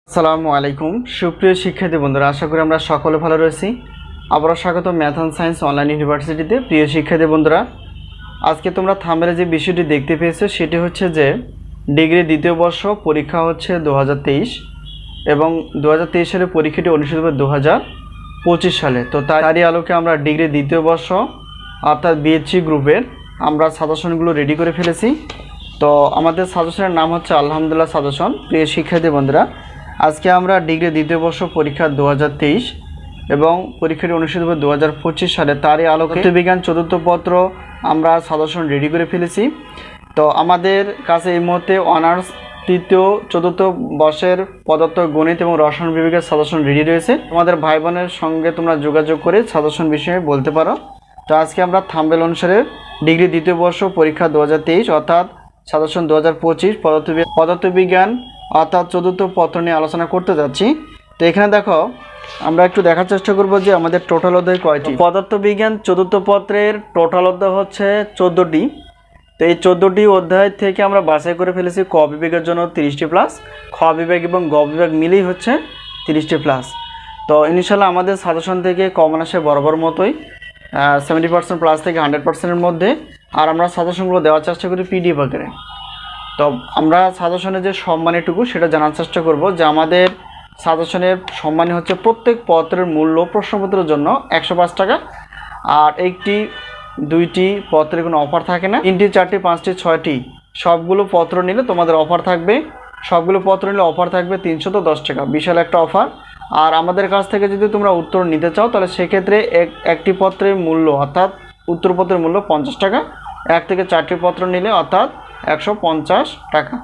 আসসালামু আলাইকুম সুপ্রিয় শিক্ষার্থী বন্ধুরা, আশা করি আমরা সকলে ভালো রয়েছি। আবারও স্বাগত ম্যাথ অ্যান্ড সায়েন্স অনলাইন ইউনিভার্সিটিতে। প্রিয় শিক্ষার্থী বন্ধুরা, আজকে তোমরা থাম্বনেলে যে বিষয়টি দেখতে পেয়েছো সেটি হচ্ছে যে ডিগ্রি দ্বিতীয় বর্ষ পরীক্ষা হচ্ছে 2023 এবং 2023 সালে পরীক্ষাটি অনুষ্ঠিত হবে 2025 সালে। তো তারই আলোকে আমরা ডিগ্রি দ্বিতীয় বর্ষ অর্থাৎ বিএসসি গ্রুপের আমরা সাজেশনগুলো রেডি করে ফেলেছি। তো আমাদের সাজেশনের নাম হচ্ছে আলহামদুলিল্লাহ সাজেশন। প্রিয় শিক্ষার্থী বন্ধুরা, আজকে আমরা ডিগ্রি দ্বিতীয় বর্ষ পরীক্ষা 2023 এবং পরীক্ষাটি অনুষ্ঠিত হবে 2025 সালে তারই আলোকে বিজ্ঞান চতুর্থ পত্র আমরা সাজেশন রেডি করে ফেলেছি। তো আমাদের কাছে এই মুহূর্তে অনার্স তৃতীয় চতুর্থ বর্ষের পদার্থ গণিত এবং রসায়ন বিভাগের সাজেশন রেডি রয়েছে। তোমাদের ভাই বোনের সঙ্গে তোমরা যোগাযোগ করে সাজেশন বিষয়ে বলতে পারো। তো আজকে আমরা থাম্বনেল অনুসারে ডিগ্রি দ্বিতীয় বর্ষ পরীক্ষা 2023 অর্থাৎ সাজেশন 2025 পদার্থবিজ্ঞান অর্থাৎ চতুর্থ পত্র নিয়ে আলোচনা করতে যাচ্ছি। তো এখানে দেখো, আমরা একটু দেখার চেষ্টা করব যে আমাদের টোটাল অধ্যায় কয়টি। পদার্থবিজ্ঞান চতুর্থ পত্রের টোটাল অধ্যায় হচ্ছে 14টি। তো এই 14টি অধ্যায় থেকে আমরা বাছাই করে ফেলেছি ক বিভাগের জন্য 30টি প্লাস, খ বিভাগ এবং গ বিভাগ মিলেই হচ্ছে 30টি প্লাস। তো ইনশাল্লাহ আমাদের সাজেশন থেকে কমন আসে বরাবর মতোই 70% প্লাস থেকে 100%-এর মধ্যে। আর আমরা সাজেশনগুলো দেওয়ার চেষ্টা করি পিডিএফ আকারে। তো আমরা সাজেশনের যে সম্মানীটুকু সেটা জানার চেষ্টা করব যে আমাদের সাজেশনের সম্মানী হচ্ছে প্রত্যেক পত্রের মূল্য প্রশ্নপত্রের জন্য 105 টাকা। আর একটি দুইটি পত্রের কোনো অফার থাকে না, 3টি 4টি 5টি 6টি সবগুলো পত্র নিলে তোমাদের অফার থাকবে। সবগুলো পত্র নিলে অফার থাকবে 310 টাকা, বিশাল একটা অফার। আর আমাদের কাছ থেকে যদি তোমরা উত্তর নিতে চাও তাহলে সেক্ষেত্রে একটি পত্রের মূল্য অর্থাৎ উত্তরপত্রের মূল্য 50 টাকা, 1 থেকে 4টি পত্র নিলে অর্থাৎ 150 টাকা।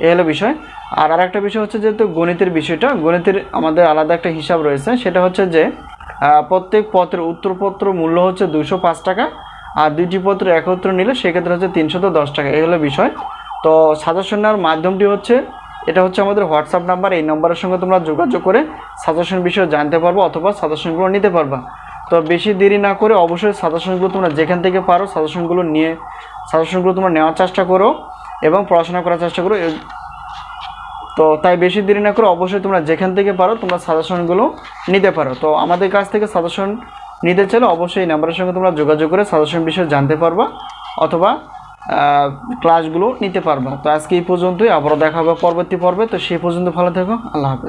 এ হলো বিষয়। আর আরেকটা বিষয় হচ্ছে যেহেতু গণিতের বিষয়টা, গণিতের আমাদের আলাদা একটা হিসাব রয়েছে, সেটা হচ্ছে যে প্রত্যেক পত্রের উত্তরপত্র মূল্য হচ্ছে 205 টাকা, আর দুইটি পত্র একত্র নিলে সেক্ষেত্রে হচ্ছে 310 টাকা। এই হলো বিষয়। তো সাজেশন নেওয়ার মাধ্যমটি হচ্ছে এটা হচ্ছে আমাদের হোয়াটসঅ্যাপ নাম্বার। এই নাম্বারের সঙ্গে তোমরা যোগাযোগ করে সাজেশন বিষয়ে জানতে পারবো অথবা সাজেশনগুলো নিতে পারবা। তো বেশি দেরি না করে অবশ্যই সাজেশনগুলো তোমরা যেখান থেকে পারো সাজেশনগুলো তোমরা নেওয়ার চেষ্টা করো এবং পড়াশোনা করার চেষ্টা করো। তো তাই বেশি দেরি না করে অবশ্যই তোমরা যেখান থেকে পারো তোমরা সাজেশনগুলো নিতে পারো। তো আমাদের কাছ থেকে সাজেশন নিতে চাইলে অবশ্যই এই নাম্বারের সঙ্গে তোমরা যোগাযোগ করে সাজেশন বিষয়ে জানতে পারবা অথবা ক্লাসগুলো নিতে পারবা। তো আজকে এই পর্যন্তই, আবারও দেখা হবে পরবর্তী পর্বে। তো সেই পর্যন্ত ভালো থেকো, আল্লাহ হাফেজ।